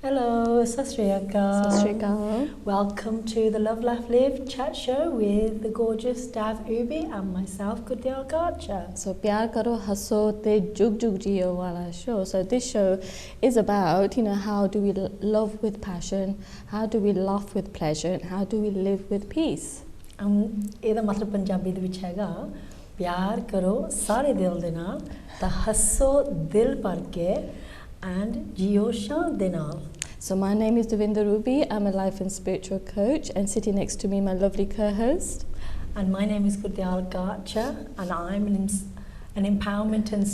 Hello, Sat Sri Akal. Sat Sri Akal. Welcome to the Love, Laugh, Live chat show with the gorgeous Dav Ubi and myself, Gudyal Garcha. So, Pyar Karo Haso Te Jug Jug Jiyo Wala show. So, this show is about, how do we love with passion, how do we laugh with pleasure, and how do we live with peace. ਇਹਦਾ ਮਤਲਬ ਪੰਜਾਬੀ ਦੇ ਵਿੱਚ ਹੈਗਾ ਪਿਆਰ ਕਰੋ ਸਾਰੇ ਦਿਲ ਦੇ ਨਾਲ ਤਾਂ ਹੱਸੋ ਦਿਲ ਭਰ ਕੇ and jio ਸ਼ਾਨ ਦੇ ਨਾਲ. So my name is Devinder Ruby. I'm a life and spiritual coach, and sitting next to me my lovely co-host. And my name is Gudyal Garcha, and I'm an empowerment and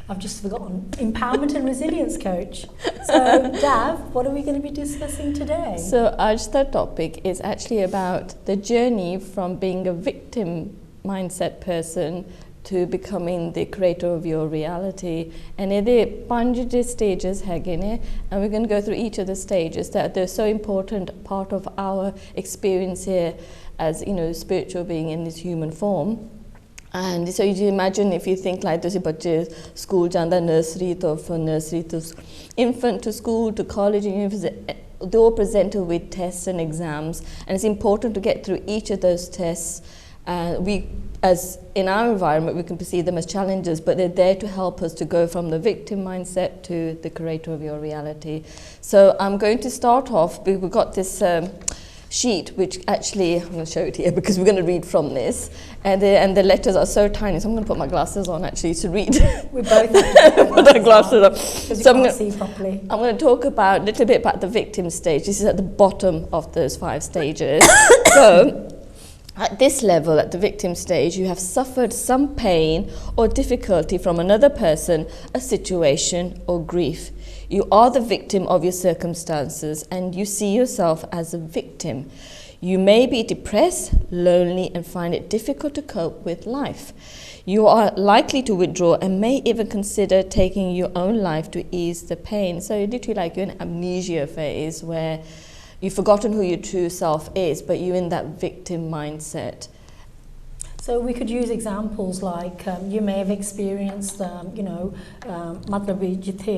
I've just forgotten empowerment and resilience coach. So Dav, what are we going to be discussing today? So Aj's third topic is actually about the journey from being a victim mindset person to becoming the creator of your reality. And there are 5 stages and we're going to go through each of the stages that they're so important part of our experience here as spiritual being in this human form. And so you imagine if you think like this school janda nursery to infant to school to college and university, they're all presented with tests and exams, and it's important to get through each of those tests. As in our environment, we can perceive them as challenges, but they're there to help us to go from the victim mindset to the creator of your reality. So I'm going to start off, we've got this sheet, which actually, I'm going to show it here because we're going to read from this, and the letters are so tiny, so I'm going to put my glasses on actually to read. We both have to put our glasses on. Because So you can't see properly. I'm going to talk a little bit about the victim stage. This is at the bottom of those 5 stages. So, at this level, at the victim stage, you have suffered some pain or difficulty from another person, a situation, or grief. You are the victim of your circumstances and you see yourself as a victim. You may be depressed, lonely, and find it difficult to cope with life. You are likely to withdraw and may even consider taking your own life to ease the pain. So you're literally like you're in amnesia phase where you've forgotten who your true self is, but you're in that victim mindset. So we could use examples like you may have experienced, मतलब जिथे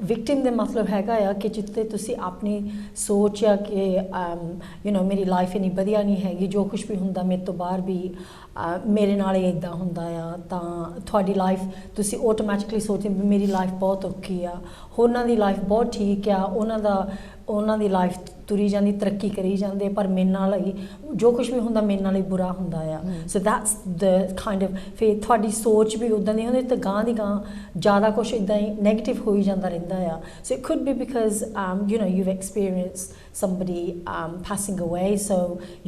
victim दे मतलब हैगा या कि जिथे तुसी अपनी सोच या कि मेरी life इन्नी बढ़िया नहीं हैगी, जो कुछ भी हुंदा मेरे तो बाहर भी मेरे नाल इदां हुंदा आ तां थोड़ी life तुसी automatically सोचदे मेरी life बहुत औखी आ, होरनां दी life बहुत ठीक आ, ਉਹਨਾਂ ਦੀ ਲਾਈਫ ਤੁਰੀ ਜਾਂਦੀ ਤਰੱਕੀ ਕਰੀ ਜਾਂਦੇ ਪਰ ਮੇਰੇ ਨਾਲ ਹੀ ਜੋ ਕੁਝ ਵੀ ਹੁੰਦਾ ਮੇਰੇ ਨਾਲ ਹੀ ਬੁਰਾ ਹੁੰਦਾ ਆ. So that's the kind of ਫਿਰ ਤੁਹਾਡੀ ਸੋਚ ਵੀ ਉਦਾਂ ਦੀ ਹੁੰਦੀ ਤਾਂ ਗਾਂ ਦੀ ਗਾਂ ਜ਼ਿਆਦਾ ਕੁਝ ਇਦਾਂ ਹੀ ਨੈਗੇਟਿਵ ਹੋਈ ਜਾਂਦਾ ਰਹਿੰਦਾ ਆ. So it could B because you've experienced somebody passing away, so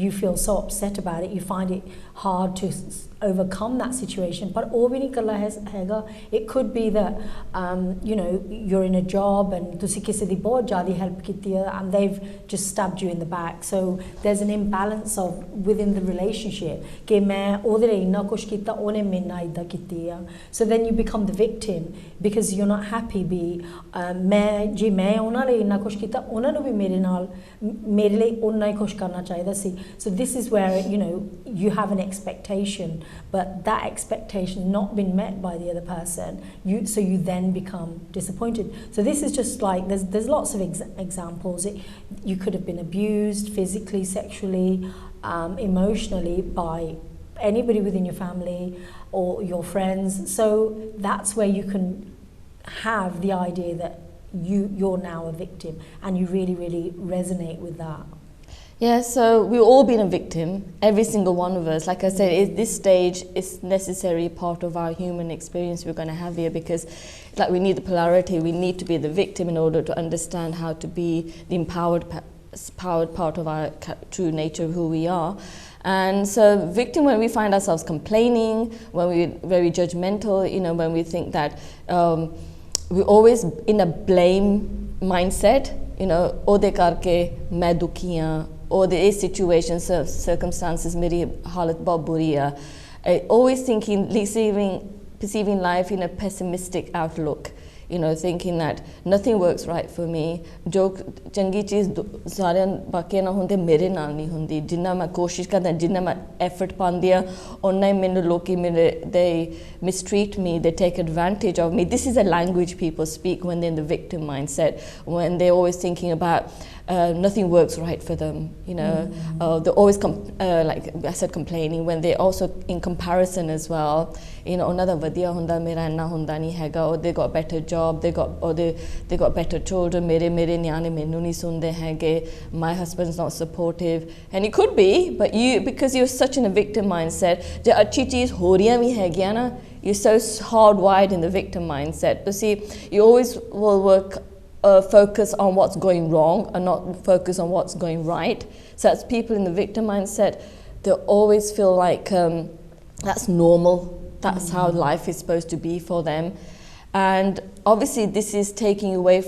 you feel so upset about it, you find it hard to overcome that situation. But ਉਹ ਵੀ ਨਹੀਂ ਇਕੱਲਾ ਹੈਗਾ. It could be that you're in a job and ਤੁਸੀਂ ਕਿਸੇ ਦੀ ਬਹੁਤ ਜ਼ਿਆਦਾ help ਕੀਤੀ ਹੈ and they've just stabbed you in the back. So there's an imbalance of within the relationship ਕਿ ਮੈਂ ਉਹਦੇ ਲਈ ਇੰਨਾ ਕੁਛ ਕੀਤਾ ਉਹਨੇ ਮੇਰੇ ਨਾਲ ਇੱਦਾਂ ਕੀਤੀ ਆ. So then you become the victim because you're not happy ਵੀ ਮੈਂ ਉਹਨਾਂ ਲਈ ਇੰਨਾ ਕੁਛ ਕੀਤਾ ਉਹਨਾਂ ਨੂੰ ਵੀ ਮੇਰੇ ਲਈ ਉਹਨਾਂ ਹੀ ਕੁਛ ਕਰਨਾ ਚਾਹੀਦਾ ਸੀ. So this is where you have an expectation, but that expectation not been met by the other person, so you then become disappointed. So this is just like there's lots of examples. You could have been abused physically, sexually, emotionally by anybody within your family or your friends. So that's where you can have the idea that you're now a victim and you really, really resonate with that. Yeah, so we've all been a victim, every single one of us. Like I said, this stage is necessary part of our human experience we're going to have here because like we need the polarity, we need to be the victim in order to understand how to be the empowered part of our true nature of who we are. And so victim, when we find ourselves complaining, when we're very judgmental, when we think that we're always in a blame mindset, ਉਹਦੇ ਕਰਕੇ ਮੈਂ ਦੁਖੀ ਹਾਂ, or the situations, circumstances, meri halat bahut buri hai. Always thinking, perceiving life in a pessimistic outlook. you know, thinking that nothing works right for me. जो चंगी चीज़ सारे बाकी ना होंदे मेरे नाल नहीं होंदी. जिन्ना मैं कोशिश करदा, जिन्ना मैं effort पांदी आ, उन्ना ही मैंने लोकी मेरे they mistreat me, they take advantage of me. This is a language people speak when they're in the victim mindset, when they're always thinking about nothing works right for them, you know. They're always like I said, complaining, when they're also in comparison as well. You know, another vadiya hunda mera enna hunda nahi hega, or they got a better job, they got better children, mere nyane mainu nahi sunde hege, my husband's not supportive. And it could be, but you, because you're such in a victim mindset, je achhi cheez ho rahiyan bhi hegiyan na, you're so hardwired in the victim mindset. But see, you always will work focus on what's going wrong and not focus on what's going right. So that's people in the victim mindset, they always feel like that's normal, that's how life is supposed to be for them. And obviously this is taking away,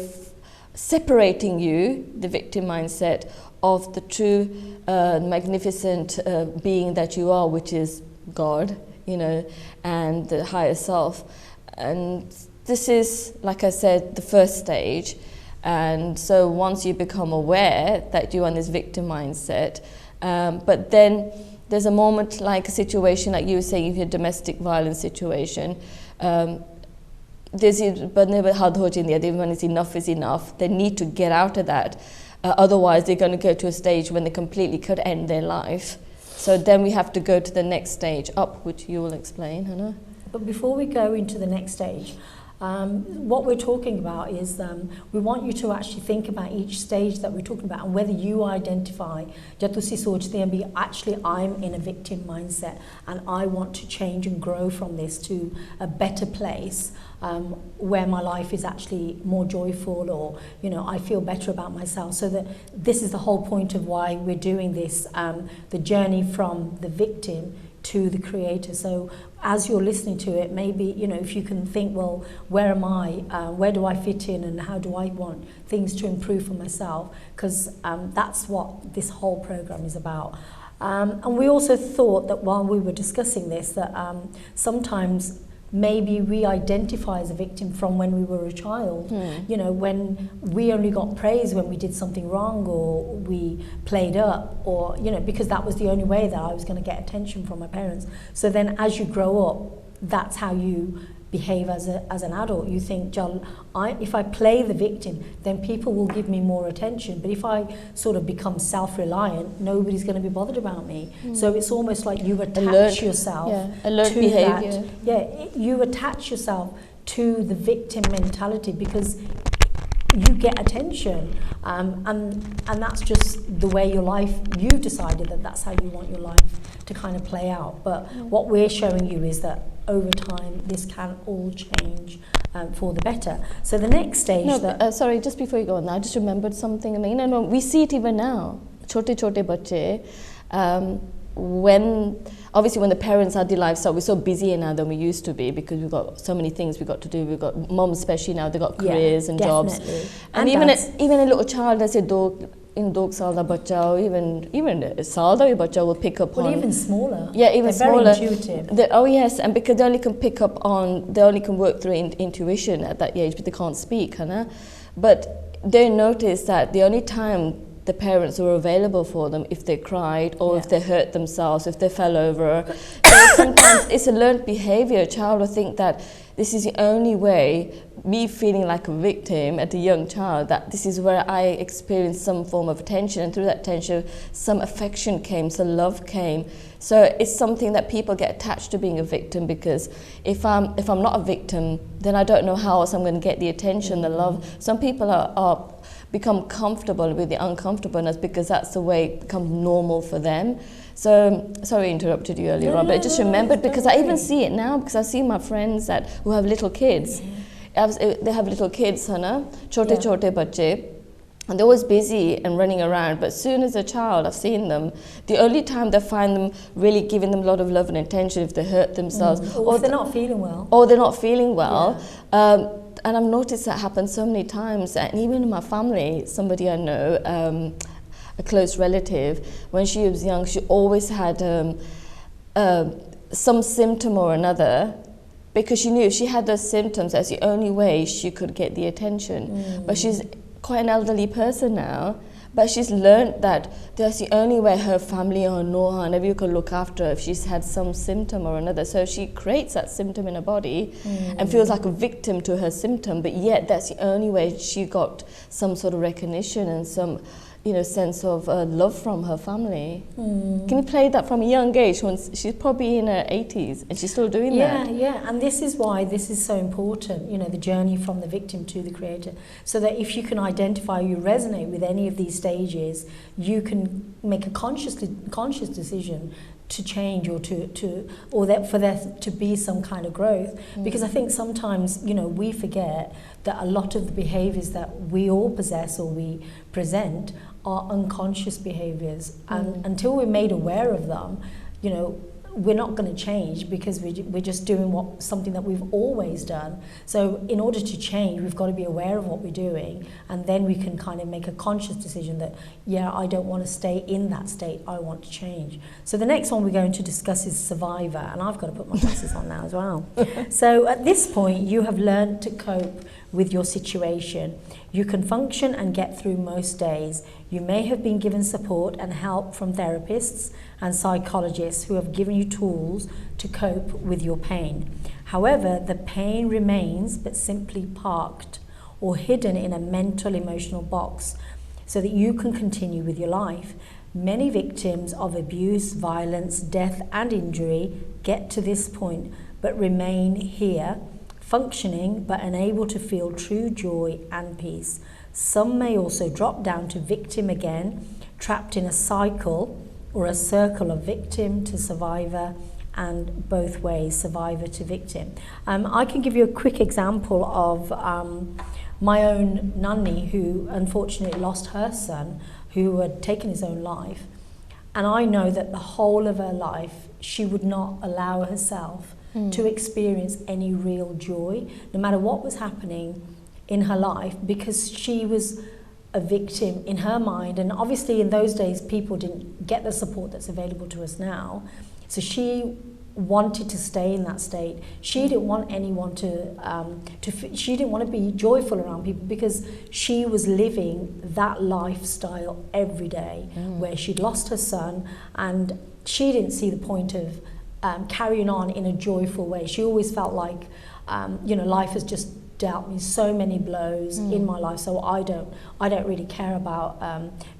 separating you, the victim mindset, of the true magnificent being that you are, which is God, you know, and the higher self. And this is, like I said, the first stage. And so once you become aware that you're on this victim mindset, but then there's a moment, like a situation like you were saying, if you're a domestic violence situation, there's when enough is enough, they need to get out of that. Otherwise they're going to go to a stage when they completely could end their life. So then we have to go to the next stage up, which you will explain, Hannah. But before we go into the next stage, what we're talking about is we want you to actually think about each stage that we're talking about and whether you identify, actually I'm in a victim mindset and I want to change and grow from this to a better place where my life is actually more joyful, or, you know, I feel better about myself. So that this is the whole point of why we're doing this, the journey from the victim to the creator. So as you're listening to it, maybe, you know, if you can think, well, where am I? Where do I fit in, and how do I want things to improve for myself? Because that's what this whole program is about. And we also thought that while we were discussing this, that sometimes maybe we identify as a victim from when we were a child. You know, when we only got praise when we did something wrong, or we played up, or, you know, because that was the only way that I was going to get attention from my parents. So then as you grow up, that's how you behave as an adult. You think, if I play the victim, then people will give me more attention. But if I sort of become self-reliant, nobody's going to be bothered about me. So it's almost like you attach yourself to behavior. that. Yeah, you attach yourself to the victim mentality because you get attention, and that's just the way your life, you've decided that that's how you want your life to kind of play out. But what we're showing you is that over time this can all change for the better. So the next stage sorry, just before you go on, I just remembered something. I mean, you know, we see it even now, chote bache, when the parents had their lifestyle, we're so busier now than we used to be because we've got so many things we've got to do. We've got moms, especially now, they've got careers and jobs. And even a little child, let's say in 2 saal da bacha, or even a saal da bacha will pick up on, even smaller. Yeah, even they're smaller. Very intuitive. Oh yes, and because they only can pick up on, they only can work through intuition at that age, but they can't speak, Hannah. But they notice that the only time the parents were available for them if they cried, or if they hurt themselves, if they fell over. So sometimes it's a learned behavior. A child will think that this is the only way, me feeling like a victim at a young child, that this is where I experienced some form of attention, and through that attention some affection came, some love came. So it's something that people get attached to being a victim, because if I'm not a victim, then I don't know how else I'm going to get the attention, the love. Some people are become comfortable with the uncomfortableness because that's the way it becomes normal for them. So, sorry I interrupted you earlier on, but I just remembered because I even see it now, because I see my friends who have little kids. They have little kids, Hannah, chote bache, and they're always busy and running around, but as soon as a child, I've seen them, the only time they find them really giving them a lot of love and attention if they hurt themselves. Or if they're not feeling well. Or they're not feeling well. And I've noticed that happen so many times, and even in my family, somebody I know, a close relative, when she was young, she always had some symptom or another because she knew if she had those symptoms, that's the only way she could get the attention. But she's quite an elderly person now, but she's learned that that's the only way her family or know her and everyone could look after her if she's had some symptom or another. So she creates that symptom in her body and feels like a victim to her symptom, but yet that's the only way she got some sort of recognition and some, you know, sense of love from her family. Can you play that from a young age? When she's probably in her 80s and she's still doing that. Yeah, and this is why this is so important, you know, the journey from the victim to the creator, so that if you can identify, you resonate with any of these stages, you can make a conscious decision to change or or that for there to be some kind of growth. Because I think sometimes, you know, we forget that a lot of the behaviors that we all possess or we present are unconscious behaviors, and until we're made aware of them, you know, we're not going to change, because we're just doing something that we've always done. So in order to change, we've got to be aware of what we're doing, and then we can kind of make a conscious decision that, yeah, I don't want to stay in that state, I want to change. So the next one we're going to discuss is survivor, and I've got to put my glasses on now as well. So at this point, you have learned to cope with your situation. You can function and get through most days. You may have been given support and help from therapists and psychologists who have given you tools to cope with your pain. However, the pain remains, but simply parked or hidden in a mental emotional box so that you can continue with your life. Many victims of abuse, violence, death and injury get to this point but remain here, functioning but unable to feel true joy and peace. Some may also drop down to victim again, trapped in a cycle or a circle of victim to survivor, and both ways, survivor to victim. I can give you a quick example of my own nanny, who unfortunately lost her son, who had taken his own life. And I know that the whole of her life, she would not allow herself to experience any real joy, no matter what was happening in her life, because she was a victim in her mind. And obviously in those days, people didn't get the support that's available to us now. So she wanted to stay in that state. She didn't want anyone she didn't want to be joyful around people, because she was living that lifestyle every day, where she'd lost her son, and she didn't see the point of carrying on in a joyful way. She always felt like, you know, life has just dealt me so many blows in my life, so I don't really care about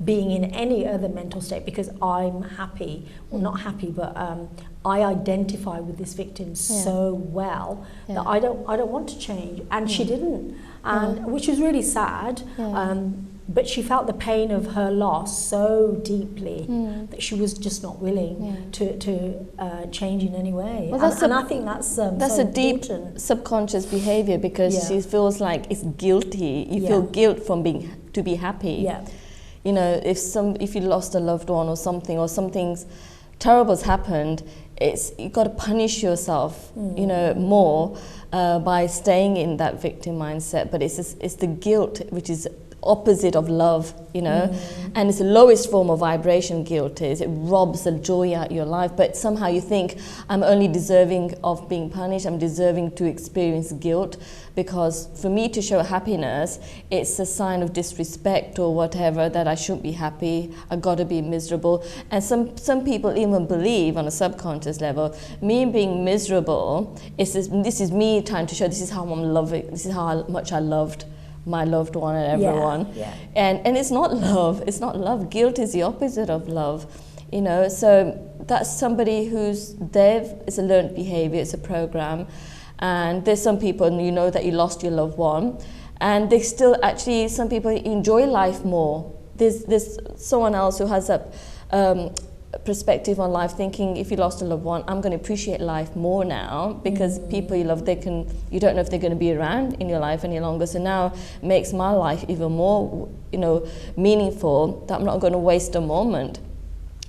being in any other mental state, because I'm happy, well not happy, but I identify with this victim so well that I don't want to change. And she didn't, and which was really sad. But she felt the pain of her loss so deeply that she was just not willing to change in any way. Well, and I think that's so a deep subconscious behavior, because she feels like it's guilty. You feel guilt from to be happy. You know, if you lost a loved one or something's terrible's happened, you've got to punish yourself, you know, more by staying in that victim mindset. But it's the guilt which is opposite of love, you know, and it's the lowest form of vibration. Guilt is, it robs the joy out of your life, but somehow you think, I'm only deserving of being punished, I'm deserving to experience guilt, because for me to show happiness, it's a sign of disrespect or whatever, that I shouldn't be happy, I gotta be miserable. And some people even believe on a subconscious level, me being miserable, this is me trying to show this is how I'm loving, this is how much I loved my loved one and everyone. And it's not love. Guilt is the opposite of love, you know. So that's somebody who's there. It's a learned behavior, it's a program. And there's some people, and you know that you lost your loved one, and they still actually, some people enjoy life more. There's someone else who has a perspective on life, thinking, if you lost a loved one, I'm going to appreciate life more now, because people you love, you don't know if they're going to be around in your life any longer. So now it makes my life even more, you know, meaningful, that I'm not going to waste a moment.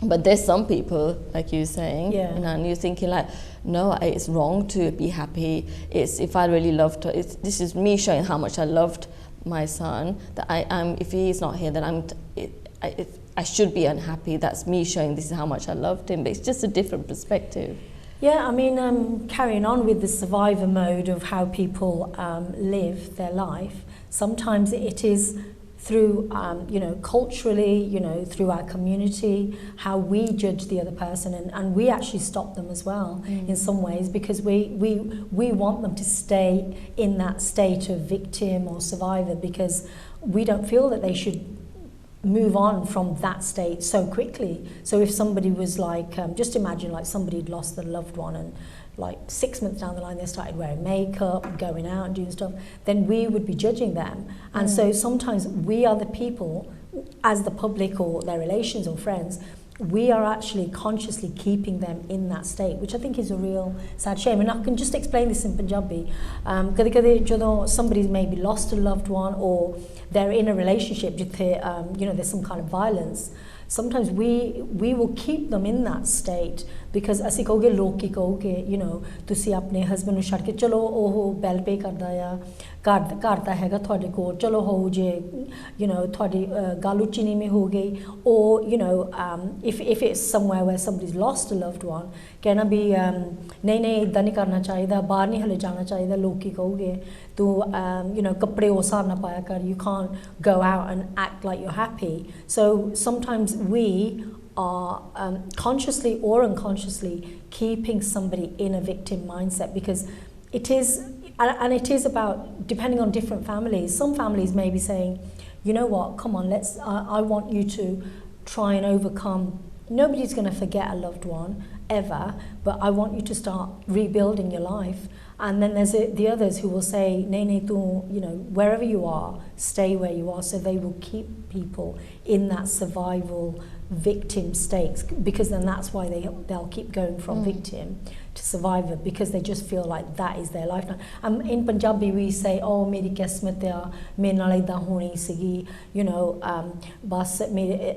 But there's some people, like you're saying, you know, and you're thinking like, no, it's wrong to be happy. It's, if I really loved her, this is me showing how much I loved my son, that if he's not here, then I should be unhappy. That's me showing this is how much I loved him. But it's just a different perspective. Yeah, I mean, carrying on with the survivor mode of how people live their life, sometimes it is through, culturally, through our community, how we judge the other person, and we actually stop them as well in some ways, because we want them to stay in that state of victim or survivor, because we don't feel that they should move on from that state so quickly. So if somebody was like, just imagine like somebody had lost their loved one, and like 6 months down the line they started wearing makeup, going out and doing stuff, then we would be judging them. And so sometimes we are the people, as the public or their relations or friends, we are actually consciously keeping them in that state, which I think is a real sad shame. And I can just explain this in Punjabi. Kade ਜਦੋਂ somebody's maybe lost a loved one, or they're in a relationship ਜਿੱਥੇ there's some kind of violence, sometimes we will keep them in that state, because ਅਸੀਂ ਕਹੋਗੇ ਲੋਕ ਕੀ ਕਹੋਗੇ, ਤੁਸੀਂ ਆਪਣੇ husband ਨੂੰ ਛੱਡ ਕੇ ਚਲੋ ਉਹ ਬੈਲ ਪੇ ਕਰਦਾ ਆ, ਘਰ ਦਾ ਹੈਗਾ ਤੁਹਾਡੇ ਕੋਲ, ਚਲੋ ਹੋ ਜੇ ਤੁਹਾਡੀ ਗੱਲ ਉੱਚੀ ਨੀਵੀਂ ਹੋ ਗਈ, or if it's somewhere where somebody's lost a loved one, ਕਹਿਣਾ ਵੀ ਨਹੀਂ ਇੱਦਾਂ ਨਹੀਂ ਕਰਨਾ ਚਾਹੀਦਾ, ਬਾਹਰ ਨਹੀਂ ਹਲੇ ਜਾਣਾ ਚਾਹੀਦਾ, ਲੋਕ ਕੀ ਕਹੋਗੇ, ਤੂੰ ਕੱਪੜੇ ਉਸ ਹਿਸਾਬ ਨਾਲ ਪਾਇਆ ਕਰ, you can't go out and act like you're happy. So sometimes we are consciously or unconsciously keeping somebody in a victim mindset, because it is about, depending on different families, some families may be saying, you know what, come on, I want you to try and overcome. Nobody's going to forget a loved one ever, but I want you to start rebuilding your life. And then there's the others who will say, "Nay, tu, wherever you are, stay where you are." So they will keep people in that survival victim state, because then that's why they'll keep going from victim to survivor, because they just feel like that is their life now. In Punjabi we say, "Oh, meri kismat ya, mere naal idaan honi sigi," bas mere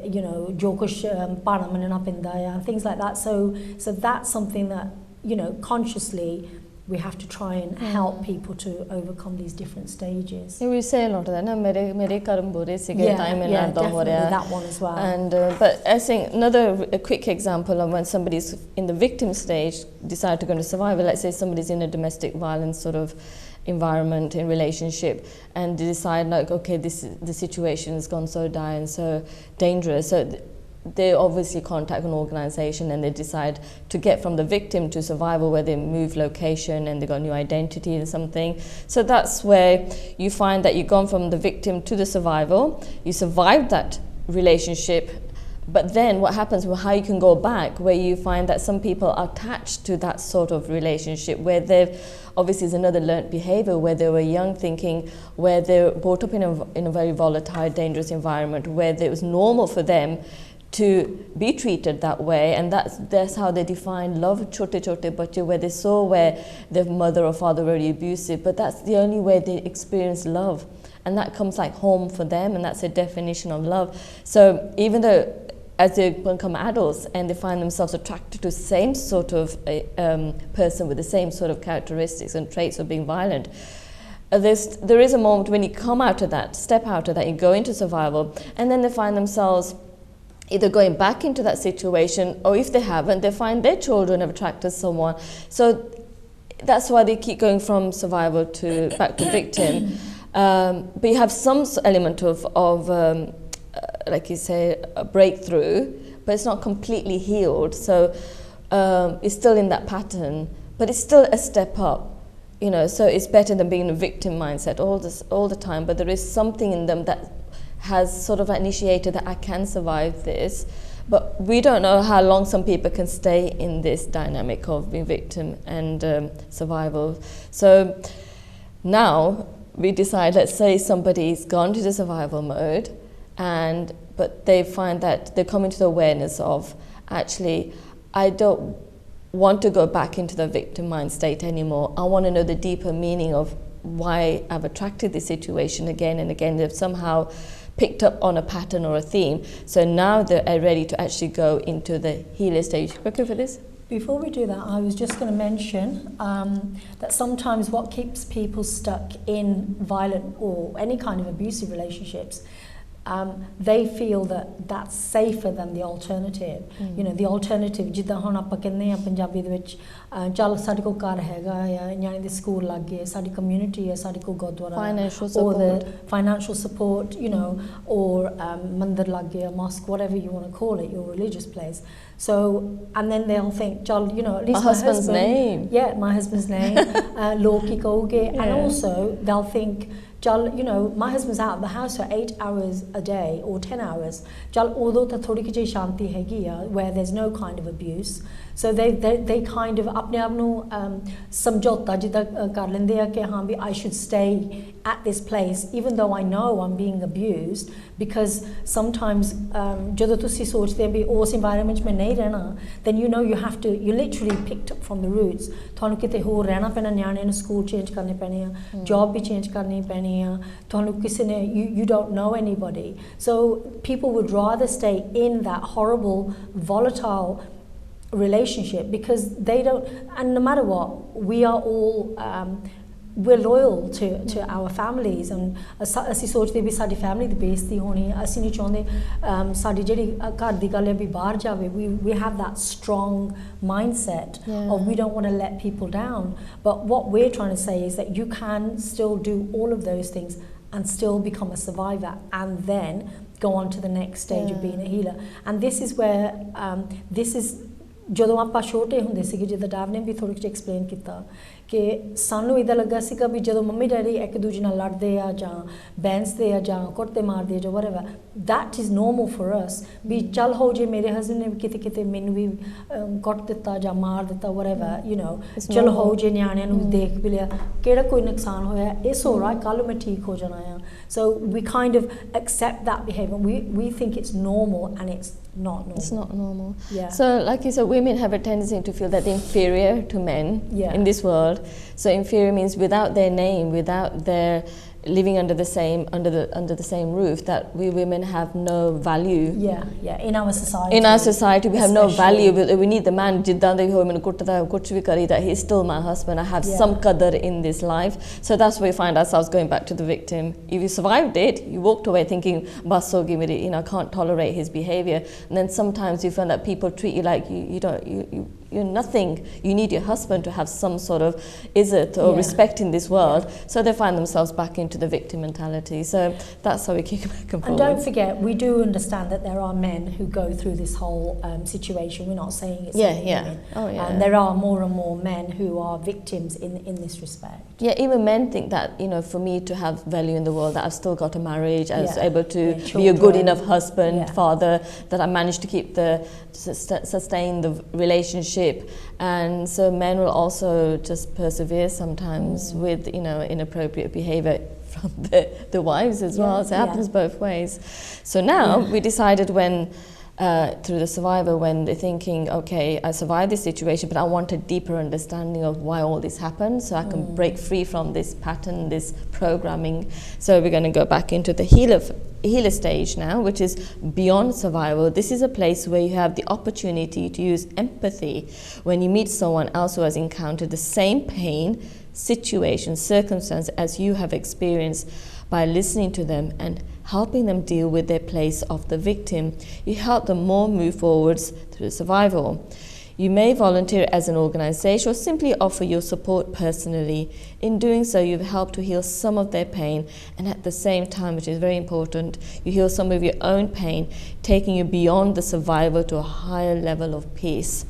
jo kuch paana manna penda ya, things like that. So that's something that consciously we have to try and help people to overcome these different stages. We say a lot of that. Na mere karam bure sige time and definitely that one as well. And but I think a quick example of when somebody's in the victim stage decide to go into survival. Let's say somebody's in a domestic violence sort of environment in relationship, and they decide like, okay, the situation has gone so dire and so dangerous. So they obviously contact an organisation, and they decide to get from the victim to survival, where they move location and they got new identity and something. So that's where you find that you've gone from the victim to the survival. You survived that relationship, but then what happens, how you can go back, where you find that some people are attached to that sort of relationship, where they've obviously is another learnt behaviour, where they were young thinking, where they were brought up in a very volatile, dangerous environment, where it was normal for them to be treated that way, and that's how they define love. Chote bache, where they saw where their mother or father were very abusive, but that's the only way they experience love, and that comes like home for them, and that's a definition of love. So even though as they become adults and they find themselves attracted to the same sort of person with the same sort of characteristics and traits of being violent, there is a moment when you come out of that, step out of that, you go into survival, and then they find themselves either going back into that situation, or if they haven't, they find their children have attracted someone. So that's why they keep going from survival to back to victim. But you have some element of like you say, a breakthrough, but it's not completely healed. So it's still in that pattern, but it's still a step up. So it's better than being in a victim mindset all the time. But there is something in them that has sort of initiated that I can survive this, but we don't know how long some people can stay in this dynamic of being victim and survival. So now we decide, let's say somebody's gone to the survival mode, but they find that they come into the awareness of, actually, I don't want to go back into the victim mind state anymore. I want to know the deeper meaning of why I've attracted this situation again and again. They've somehow picked up on a pattern or a theme. So now they're ready to actually go into the healer stage. Quickly for this. Before we do that, I was just going to mention that sometimes what keeps people stuck in violent or any kind of abusive relationships, they feel that that's safer than the alternative. You know, the alternative ਜਿੱਦਾਂ ਹੁਣ ਆਪਾਂ ਕਹਿੰਦੇ ਆ ਪੰਜਾਬੀ ਦੇ ਵਿੱਚ ਚੱਲ ਸਾਡੇ ਕੋਲ ਘਰ ਹੈਗਾ ਆ ਨਿਆਣੇ ਦੇ ਸਕੂਲ ਲੱਗ ਗਏ ਸਾਡੀ ਕਮਿਊਨਿਟੀ ਹੈ ਸਾਡੇ ਕੋਲ Gurdwara financial or support. the financial support, you know, or mandir ਲੱਗ ਗਿਆ mosque, whatever you want to call it, your religious place. So, and then they'll think, Chal, you know, at least my husband's name. Yeah, my husband's name. Loki koge. And also, they'll think, Chal, you know, my husband's out of the house for 8 hours a day or 10 hours. Chal, although ta thodi ki shanti hai where there's no kind of abuse. So they kind of apne aap nu samjhota jida kar lende a ki haan bhi I should stay at this place even though I know I'm being abused, because sometimes jadon tusi sochte ho bhi us environment mein nahi rehna, then you know you literally picked up from the roots. Thanu kite hor rehna pena, nyane nu school change karne pene a, job bhi change karni peni a, thanu kise ne you don't know anybody. So people would rather stay in that horrible volatile relationship because they don't, and no matter what, we are all we're loyal to our families, and ਅਸੀਂ ਸੋਚਦੇ ਵੀ ਸਾਡੀ family ਦੀ ਬੇਇੱਜ਼ਤੀ ਹੋਣੀ, ਅਸੀਂ ਨਹੀਂ ਚਾਹੁੰਦੇ ਸਾਡੀ ਜਿਹੜੀ ਘਰ ਦੀ ਗੱਲ ਹੈ ਵੀ ਬਾਹਰ ਜਾਵੇ. We have that strong mindset of we don't want to let people down, but what we're trying to say is that you can still do all of those things and still become a survivor and then go on to the next stage of being a healer. And this is where this is ਜਦੋਂ ਆਪਾਂ ਛੋਟੇ ਹੁੰਦੇ ਸੀਗੇ, ਜਿੱਦਾਂ ਡੈਵ ਨੇ ਵੀ ਥੋੜ੍ਹਾ ਜਿਹਾ explain ਕੀਤਾ ਕਿ ਸਾਨੂੰ ਇੱਦਾਂ ਲੱਗਾ ਸੀਗਾ ਵੀ ਜਦੋਂ ਮੰਮੀ ਡੈਡੀ ਇੱਕ ਦੂਜੇ ਨਾਲ ਲੜਦੇ ਆ ਜਾਂ ਬੈਂਸਦੇ ਆ ਜਾਂ ਕੁੱਟਦੇ ਮਾਰਦੇ ਆ ਜਾਂ whatever, that is normal for us. ਵੀ ਚੱਲ ਹੋ ਜੇ ਮੇਰੇ ਹਸਬੈਂਡ ਨੇ ਕਿਤੇ ਕਿਤੇ ਮੈਨੂੰ ਵੀ ਕੁੱਟ ਦਿੱਤਾ ਜਾਂ ਮਾਰ ਦਿੱਤਾ whatever, you know, ਚਲੋ ਹੋ ਜੇ ਨਿਆਣਿਆਂ ਨੂੰ ਦੇਖ ਵੀ ਲਿਆ, ਕਿਹੜਾ ਕੋਈ ਨੁਕਸਾਨ ਹੋਇਆ, it's all right, ਕੱਲ੍ਹ ਮੈਂ ਠੀਕ ਹੋ ਜਾਣਾ ਆ. So we kind of accept that behaviour. We think it's normal and it's not normal. It's not normal. Yeah. So like you said, women have a tendency to feel that they're inferior to men in this world. So inferior means without their name, without their living under the same roof, that we women have no value. Yeah, in our society. In our society, we have no value. We need the man. That he's still my husband. I have some qadr in this life. So that's where we find ourselves going back to the victim. If you survived it, you walked away thinking, "Bas ho gayi meri, I can't tolerate his behavior." And then sometimes you find that people treat you like you're nothing. You need your husband to have some sort of izzat or respect in this world. So they find themselves back into the victim mentality. So that's how we kick back and forward. And don't forget, we do understand that there are men who go through this whole situation. We're not saying it's only women. And there are more and more men who are victims in this respect. Yeah, even men think that, you know, for me to have value in the world, that I've still got a marriage, I was able to be a good enough husband, father, that I managed to keep sustain the relationship. And so men will also just persevere sometimes with, you know, inappropriate behavior from the wives as well. So it happens both ways. So now we decided when through the survivor, when they're thinking, okay, I survived this situation, but I want a deeper understanding of why all this happened, so I can break free from this pattern, this programming. So we're going to go back into the healer stage now, which is beyond survival. This is a place where you have the opportunity to use empathy when you meet someone else who has encountered the same pain, situation, circumstance as you have experienced. By listening to them and helping them deal with their place of the victim, you help them more move forwards through survival. You may volunteer as an organisation or simply offer your support personally. In doing so, you've helped to heal some of their pain, and at the same time, which is very important, you heal some of your own pain, taking you beyond the survival to a higher level of peace.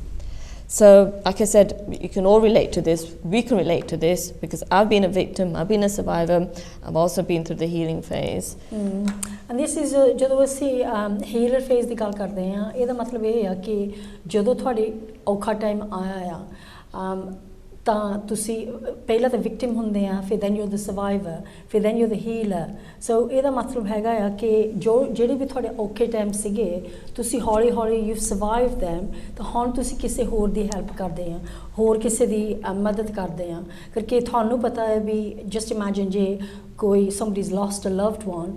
So, like I said, you can all relate to this. We can relate to this because I've been a victim, I've been a survivor, I've also been through the healing phase. And this is ਜਦੋਂ ਅਸੀਂ healer phase ਦੀ ਗੱਲ ਕਰਦੇ ਹਾਂ, ਇਹਦਾ ਮਤਲਬ ਇਹ ਆ ਕਿ ਜਦੋਂ ਤੁਹਾਡੇ ਔਖਾ ਟਾਈਮ ਆਇਆ ਆ ਤਾਂ ਤੁਸੀਂ ਪਹਿਲਾਂ ਤਾਂ victim ਹੁੰਦੇ ਆ, ਫਿਰ then you're the survivor, ਫਿਰ then you're the healer. So ਇਹਦਾ ਮਤਲਬ ਹੈਗਾ ਆ ਕਿ ਜਿਹੜੇ ਵੀ ਤੁਹਾਡੇ ਔਖੇ ਟਾਈਮ ਸੀਗੇ, ਤੁਸੀਂ ਹੌਲੀ ਹੌਲੀ you've survived them, ਤਾਂ ਹੁਣ ਤੁਸੀਂ ਕਿਸੇ ਹੋਰ ਦੀ ਹੈਲਪ ਕਰਦੇ ਆ, ਹੋਰ ਕਿਸੇ ਦੀ ਮਦਦ ਕਰਦੇ ਆ, ਕਰਕੇ ਤੁਹਾਨੂੰ ਪਤਾ ਹੈ ਵੀ just imagine ਜੇ ਕੋਈ somebody's lost a loved one,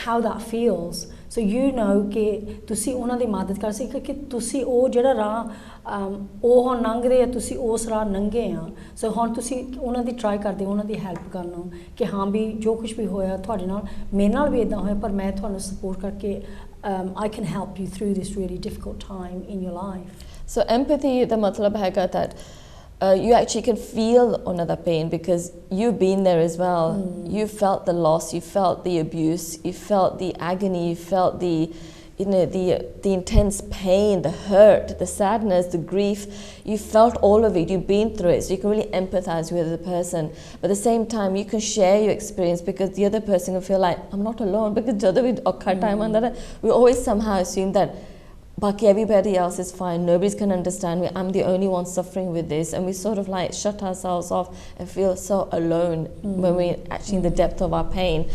how that feels. So you know ਕਿ ਤੁਸੀਂ ਉਹਨਾਂ ਦੀ ਮਦਦ ਕਰ ਸਕਦੇ ਕਿ ਤੁਸੀਂ ਉਹ ਜਿਹੜਾ ਰਾਹ ਉਹ ਹੁਣ ਲੰਘਦੇ ਆ ਤੁਸੀਂ ਉਸ ਰਾਹ ਲੰਘੇ ਆ ਸੋ ਹੁਣ ਤੁਸੀਂ ਉਹਨਾਂ ਦੀ ਟਰਾਈ ਕਰਦੇ ਉਹਨਾਂ ਦੀ ਹੈਲਪ ਕਰਨਾ ਕਿ ਹਾਂ ਵੀ ਜੋ ਕੁਝ ਵੀ ਹੋਇਆ ਤੁਹਾਡੇ ਨਾਲ ਮੇਰੇ ਨਾਲ ਵੀ ਇੱਦਾਂ ਹੋਇਆ ਪਰ ਮੈਂ ਤੁਹਾਨੂੰ ਸਪੋਰਟ ਕਰਕੇ I can help you through this really difficult time in your life. So empathy the matlab hai that you actually can feel another pain because you've been there as well. You felt the loss, you felt the abuse, you felt the agony, you felt the the intense pain, the hurt, the sadness, the grief. You felt all of it, you've been through it, so you can really empathize with the person. But at the same time you can share your experience because the other person will feel like I'm not alone, because jadon we aukha time aanda we always somehow assume that Baki everybody else is fine, nobody's going to understand me, I'm the only one suffering with this, and we sort of like shut ourselves off and feel so alone when we're actually in the depth of our pain.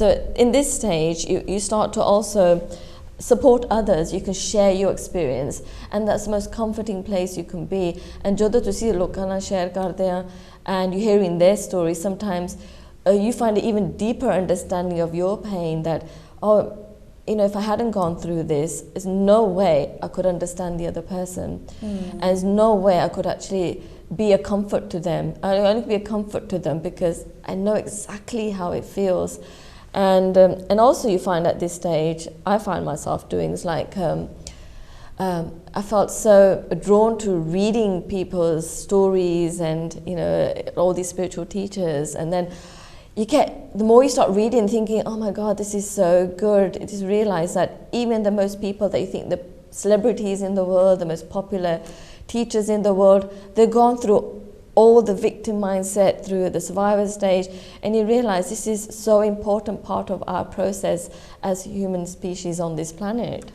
So in this stage you start to also support others, you can share your experience, and that's the most comforting place you can be. And jadon tusi lokan ਨਾਲ share ਕਰਦੇ ਆ and you're hearing their stories, sometimes you find an even deeper understanding of your pain, that if I hadn't gone through this, there's no way I could understand the other person, and there's no way I could actually be a comfort to them. I only be a comfort to them because I know exactly how it feels. And also you find at this stage, I find myself doing is like I felt so drawn to reading people's stories and all these spiritual teachers, and then the more you start reading thinking, oh my God, this is so good, you just realize that even the most people that you think the celebrities in the world, the most popular teachers in the world, they've gone through all the victim mindset through the survivor stage, and you realize this is so important part of our process as human species on this planet.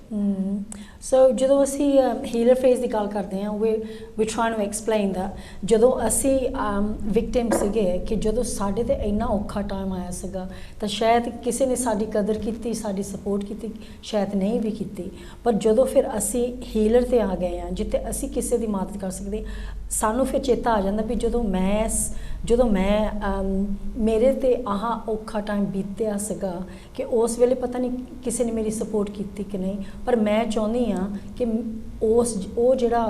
So ਜਦੋਂ ਅਸੀਂ healer phase ਦੀ ਗੱਲ ਕਰਦੇ ਹਾਂ we trying to explain that ਜਦੋਂ ਅਸੀਂ victim ਸੀਗੇ ਕਿ ਜਦੋਂ ਸਾਡੇ ਤੇ ਇੰਨਾ ਔਖਾ ਟਾਈਮ ਆਇਆ ਸੀਗਾ ਤਾਂ ਸ਼ਾਇਦ ਕਿਸੇ ਨੇ ਸਾਡੀ ਕਦਰ ਕੀਤੀ, ਸਾਡੀ ਸਪੋਰਟ ਕੀਤੀ, ਸ਼ਾਇਦ ਨਹੀਂ ਵੀ ਕੀਤੀ, ਪਰ ਜਦੋਂ ਫਿਰ ਅਸੀਂ healer ਤੇ ਆ ਗਏ ਹਾਂ ਜਿੱਥੇ ਅਸੀਂ ਕਿਸੇ ਦੀ ਮਦਦ ਕਰ ਸਕਦੇ, ਸਾਨੂੰ ਫਿਰ ਚੇਤਾ ਆ ਜਾਂਦਾ ਵੀ ਜਦੋਂ ਮੈਂ ਮੇਰੇ ਤੇ ਆਹ ਔਖਾ ਟਾਈਮ ਬੀਤਿਆ ਸੀਗਾ ਕਿ ਉਸ ਵੇਲੇ ਪਤਾ ਨਹੀਂ ਕਿਸੇ ਨੇ ਮੇਰੀ ਸਪੋਰਟ ਕੀਤੀ ਕਿ ਨਹੀਂ, ਪਰ ਮੈਂ ਚਾਹੁੰਦੀ ਹਾਂ ਕਿ ਉਹ ਜਿਹੜਾ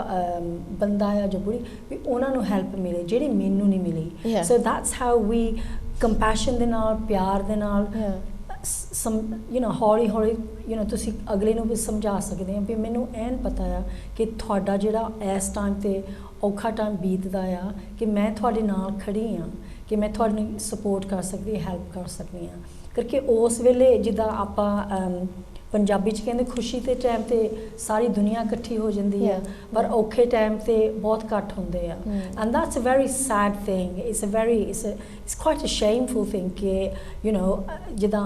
ਬੰਦਾ ਆ ਜਾਂ ਬੁੜੀ ਵੀ ਉਹਨਾਂ ਨੂੰ ਹੈਲਪ ਮਿਲੇ ਜਿਹੜੀ ਮੈਨੂੰ ਨਹੀਂ ਮਿਲੀ. So that's how we compassion ਦੇ ਨਾਲ, ਪਿਆਰ ਦੇ ਨਾਲ ਹੌਲੀ ਹੌਲੀ ਤੁਸੀਂ ਅਗਲੇ ਨੂੰ ਵੀ ਸਮਝਾ ਸਕਦੇ ਆ ਵੀ ਮੈਨੂੰ ਐਨ ਪਤਾ ਆ ਕਿ ਤੁਹਾਡਾ ਜਿਹੜਾ ਇਸ ਟਾਈਮ ਤੇ ਔਖਾ ਟਾਈਮ ਬੀਤਦਾ ਆ ਕਿ ਮੈਂ ਤੁਹਾਡੇ ਨਾਲ ਖੜੀ ਆ, ਕਿ ਮੈਂ ਤੁਹਾਨੂੰ ਸਪੋਰਟ ਕਰ ਸਕਦੀ, ਹੈਲਪ ਕਰ ਸਕਦੀ ਆ, ਕਰਕੇ ਉਸ ਵੇਲੇ ਜਿੱਦਾਂ ਆਪਾਂ ਪੰਜਾਬੀ 'ਚ ਕਹਿੰਦੇ ਖੁਸ਼ੀ ਦੇ ਟਾਈਮ ਤੇ ਸਾਰੀ ਦੁਨੀਆ ਇਕੱਠੀ ਹੋ ਜਾਂਦੀ ਹੈ, ਪਰ ਔਖੇ ਟਾਈਮ ਤੇ ਬਹੁਤ ਘੱਟ ਹੁੰਦੇ ਆ, and that's a very sad thing, it's quite a shameful thing ਕਿ ਜਿੱਦਾਂ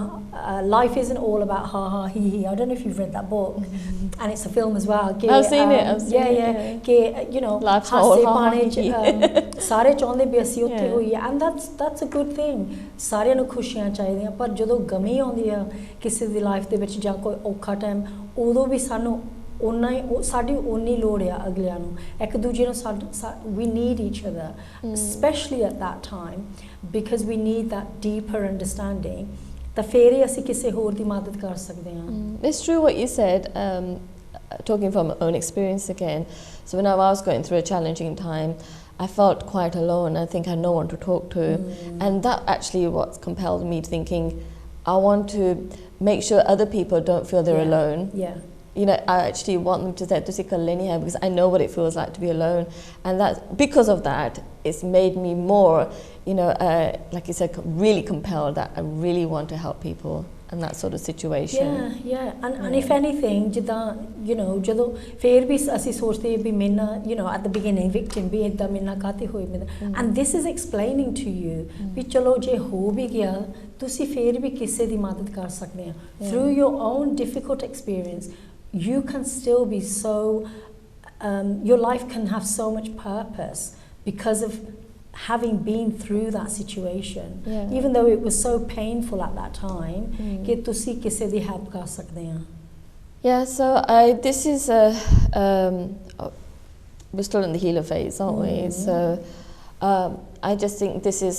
life isn't all about ha ha he he. I don't know if you've read that book, and it's a film as well. I've seen it. ਕਿ ਹਾਸੇ ਪਾਣੇ 'ਚ ਸਾਰੇ ਚਾਹੁੰਦੇ ਵੀ ਅਸੀਂ ਉੱਥੇ ਹੋਈਏ, and that's a good thing. ਸਾਰਿਆਂ ਨੂੰ ਖੁਸ਼ੀਆਂ ਚਾਹੀਦੀਆਂ, ਪਰ ਜਦੋਂ ਗਮੀ ਆਉਂਦੀ ਆ ਕਿਸੇ ਦੀ ਲਾਈਫ ਦੇ ਵਿੱਚ ਜਾਂ ਕੋਈ ਔਖਾ ਟਾਈਮ, ਉਦੋਂ ਵੀ ਸਾਨੂੰ ਸਾਡੀ ਓਨੀ ਲੋੜ ਆ ਅਗਲਿਆਂ ਨੂੰ, ਇੱਕ ਦੂਜੇ ਨੂੰ we need each other, especially at that time, because we need that deeper understanding, ਤਾਂ ਫਿਰ ਹੀ ਅਸੀਂ ਕਿਸੇ ਹੋਰ ਦੀ ਮਦਦ ਕਰ ਸਕਦੇ ਹਾਂ. It's true what you said, talking from my own experience again. So when I was going through a challenging time, I felt quite alone. I think I had no one to talk to, and that actually what compelled me thinking I want to make sure other people don't feel they're alone. I actually want them to say tusi kalle nahi hai, because I know what it feels like to be alone, and that because of that it's made me more like you said, really compelled that I really want to help people in that sort of situation. And if anything ਜਿੱਦਾਂ ਜਦੋਂ ਫਿਰ ਵੀ ਅਸੀਂ ਸੋਚਦੇ ਵੀ ਮੈਨਾਂ at the beginning victim ਵੀ ਇੱਦਾਂ ਮੈਨਾਂ ਕਾਤੇ ਹੋਏ, and this is explaining to you ਵੀ ਚਲੋ ਜੇ ਹੋ ਵੀ ਗਿਆ ਤੁਸੀਂ ਫਿਰ ਵੀ ਕਿਸੇ ਦੀ ਮਦਦ ਕਰ ਸਕਦੇ ਆ, through your own difficult experience you can still be so your life can have so much purpose because of having been through that situation, even though it was so painful at that time, ਕਿ ਤੁਸੀਂ ਕਿਸੇ ਦੀ help ਕਰ ਸਕਦੇ ਆ. So this is we're still in the healer phase, aren't we? So I just think this is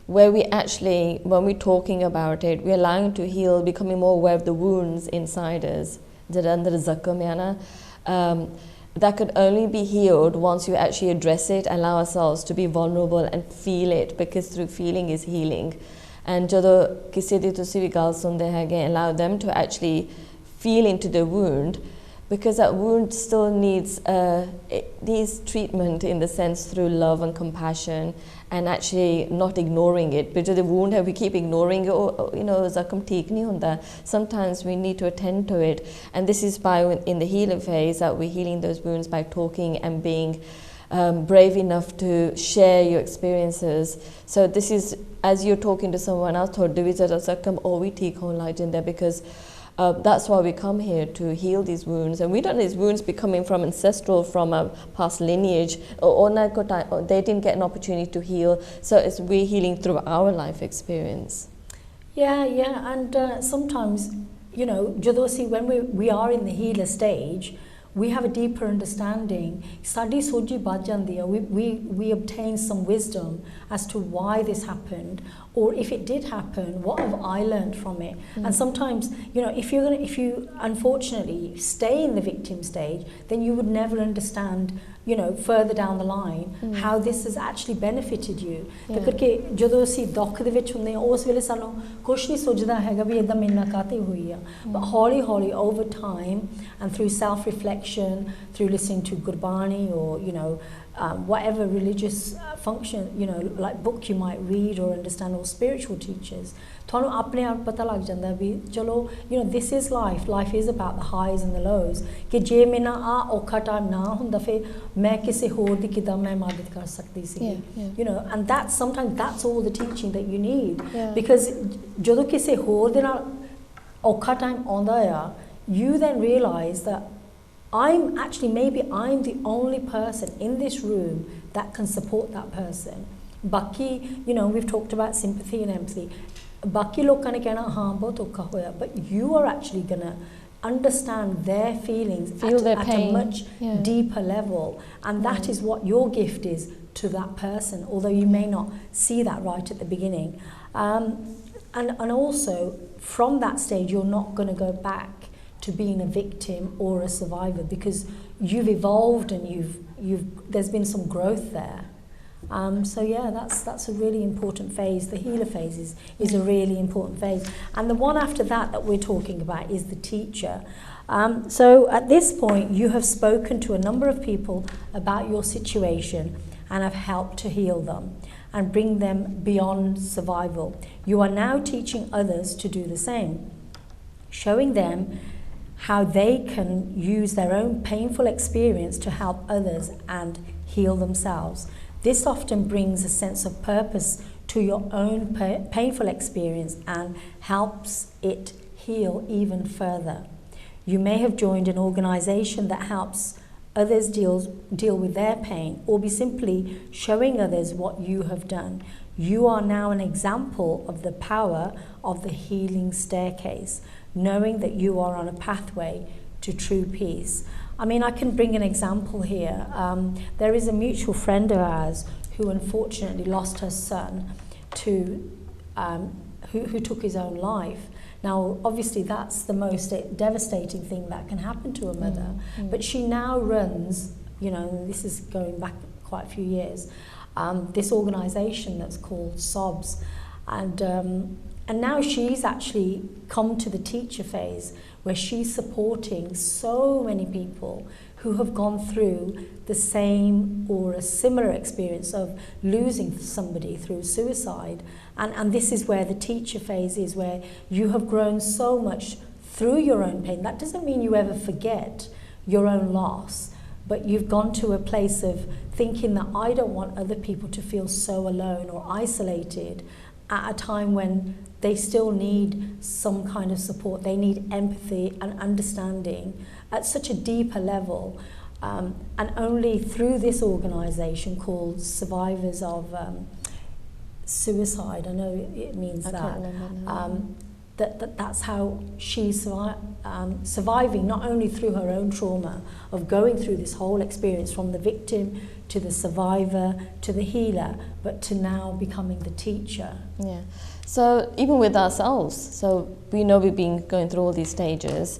where we actually, when we're talking about it, we're allowing to heal, becoming more aware of the wounds inside us. That could only be healed once you actually address it, allow ourselves to be vulnerable and feel it, because through feeling is healing. And ਜਦੋਂ ਕਿਸੇ ਦੀ ਤੁਸੀਂ ਵੀ ਗੱਲ ਸੁਣਦੇ ਹੈਗੇ, allow them to actually feel into the wound, because that wound still needs treatment in the sense through love and compassion, and actually not ignoring it. Because the wound, we keep ignoring it, or zakham theek nahi hunda. Sometimes we need to attend to it, and this is by in the healing phase that we're healing those wounds by talking and being brave enough to share your experiences. So this is, as you're talking to someone else, because that's why we come here, to heal these wounds. And we don't know these wounds be coming from ancestral, from a past lineage, or they didn't get an opportunity to heal. So we're healing through our life experience. Yeah, and sometimes, Jadosi, when we are in the healer stage, we have a deeper understanding. We obtain some wisdom as to why this happened, or if it did happen, what have I learned from it? And sometimes, if you unfortunately stay in the victim stage, then you would never understand, further down the line, how this has actually benefited you. Because ਜਦੋਂ ਅਸੀਂ ਦੁੱਖ ਦੇ ਵਿੱਚ ਹੁੰਦੇ ਹਾਂ, ਉਸ ਵੇਲੇ ਸਾਨੂੰ ਕੁਛ ਨਹੀਂ ਸੁਝਦਾ ਹੈਗਾ ਵੀ ਇਦਾਂ ਮੇਰੇ ਨਾਲ ਕਾਹਤੇ ਹੋਈ ਆ. But hੌਲੀ over time, and through self-reflection, through listening to Gurbani, or whatever religious function, like book you might read or understand, or spiritual teachers, ਤੁਹਾਨੂੰ ਆਪਣੇ ਆਪ ਪਤਾ ਲੱਗ ਜਾਂਦਾ ਵੀ ਚਲੋ, this is life is about the highs and the lows, ਕਿ ਜੇ ਮੇਰੇ ਨਾਲ ਆ ਔਖਾ ਟਾਈਮ ਨਾ ਹੁੰਦਾ, ਫਿਰ ਮੈਂ ਕਿਸੇ ਹੋਰ ਦੀ ਕਿੱਦਾਂ ਮੈਂ ਮਦਦ ਕਰ ਸਕਦੀ ਸੀ. And sometimes that's all the teaching that you need. Because ਜਦੋਂ ਕਿਸੇ ਹੋਰ ਦੇ ਨਾਲ ਔਖਾ ਟਾਈਮ ਆਉਂਦਾ ਆ, you then realize that maybe I'm the only person in this room that can support that person. Baki, we've talked about sympathy and empathy. Baki lokan ne kehna haan bahut okha hoya, but you are actually going to understand their feelings at a much deeper level, and that is what your gift is to that person, although you may not see that right at the beginning. And also from that stage, you're not going to go back to being a victim or a survivor, because you've evolved and there's been some growth there. So that's a really important phase. The healer phase is a really important phase. And the one after that we're talking about is the teacher. So at this point, you have spoken to a number of people about your situation and have helped to heal them and bring them beyond survival. You are now teaching others to do the same, showing them how they can use their own painful experience to help others and heal themselves. This often brings a sense of purpose to your own painful experience and helps it heal even further. You may have joined an organization that helps others deal with their pain, or be simply showing others what you have done. You are now an example of the power of the healing staircase, knowing that you are on a pathway to true peace. I mean, I can bring an example here. There is a mutual friend of ours who unfortunately lost her son to, who took his own life. Now, obviously, that's the most devastating thing that can happen to a mother. But she now runs, this is going back quite a few years, this organisation that's called SOBS. And now she's actually come to the teacher phase, where she's supporting so many people who have gone through the same or a similar experience of losing somebody through suicide. And this is where the teacher phase is, where you have grown so much through your own pain. That doesn't mean you ever forget your own loss, but you've gone to a place of thinking that I don't want other people to feel so alone or isolated at a time when they still need some kind of support. They need empathy and understanding at such a deeper level. And only through this organisation called Survivors of Suicide, I know it means that's how she's surviving, not only through her own trauma of going through this whole experience from the victim to the survivor, to the healer, but to now becoming the teacher. Yeah. So even with ourselves, so we know we've been going through all these stages.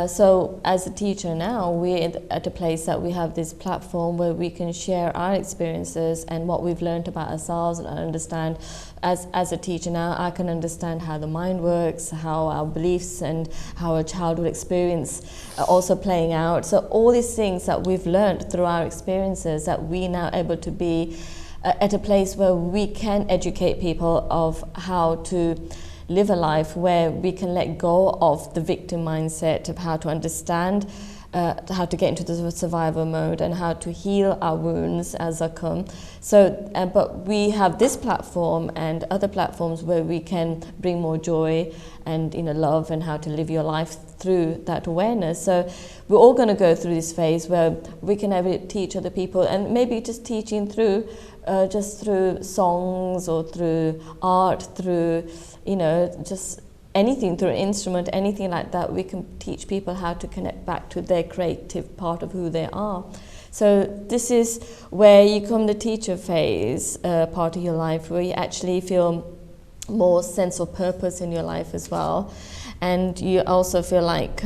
So as a teacher now, we're at a place that we have this platform where we can share our experiences and what we've learned about ourselves, and understand, as a teacher now, I can understand how the mind works, how our beliefs and how our childhood experience are also playing out. So all these things that we've learned through our experiences, that we now able to be at a place where we can educate people of how to live a life where we can let go of the victim mindset, of how to understand how to get into the survivor mode and how to heal our wounds as they come. So, but we have this platform and other platforms where we can bring more joy and love, and how to live your life through that awareness. So we're all going to go through this phase where we can ever teach other people, and maybe just teaching through just through songs or through art, through just anything, through an instrument, anything like that. We can teach people how to connect back to their creative part of who they are. So this is where you come the teacher phase part of your life, where you actually feel more sense of purpose in your life as well, and you also feel like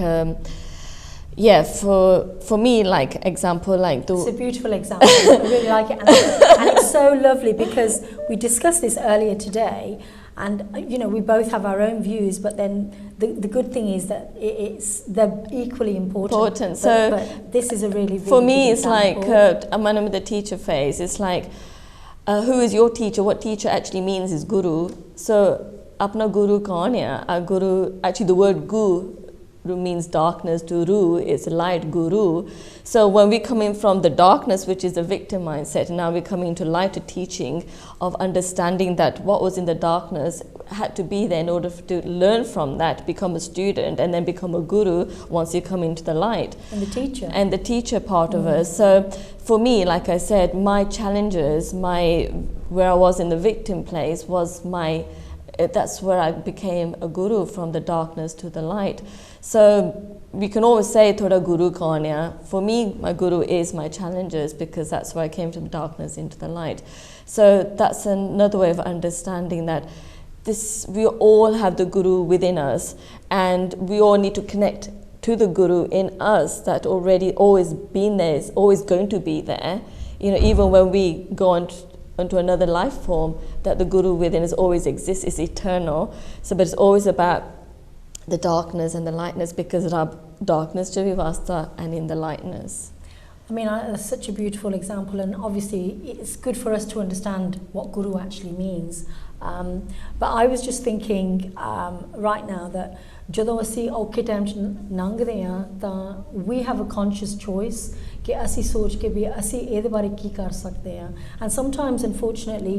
for me, like example, like it's a beautiful example. I really like it, and it's so lovely because we discussed this earlier today, and we both have our own views, but then the good thing is that they're equally important. But this is a really for me, it's example. like I'm in the teacher phase. It's like who is your teacher? What teacher actually means is guru. So apna guru kaun hai? Our guru, actually the word guru means darkness, to ru is light, guru. So when we come in from the darkness, which is the victim mindset, and now we're coming into light, to teaching of understanding that what was in the darkness had to be there in order to learn from that, become a student, and then become a guru once you come into the light. And the teacher part of us. So for me, like I said, my challenges, where I was in the victim place was that's where I became a guru, from the darkness to the light. So we can always say thoda guru kaun hai. For me, my guru is my challenges, because that's where I came from the darkness into the light. So that's another way of understanding that we all have the guru within us, and we all need to connect to the guru in us that already always been there, is always going to be there. Even when we go on into another life form, that the guru within us always exists, is eternal. So, but it's always about the darkness and the lightness, because Rab darkness ch vi vasta and in the lightness. I mean, that's such a beautiful example, and obviously it's good for us to understand what guru actually means. But I was just thinking right now that ਜਦੋਂ ਅਸੀਂ ਔਖੇ time 'ਚ ਲੰਘਦੇ ਹਾਂ ਤਾਂ we have a conscious choice ਕਿ ਅਸੀਂ ਸੋਚ ਕੇ ਵੀ ਅਸੀਂ ਇਹਦੇ ਬਾਰੇ ਕੀ ਕਰ ਸਕਦੇ ਹਾਂ. And sometimes, unfortunately,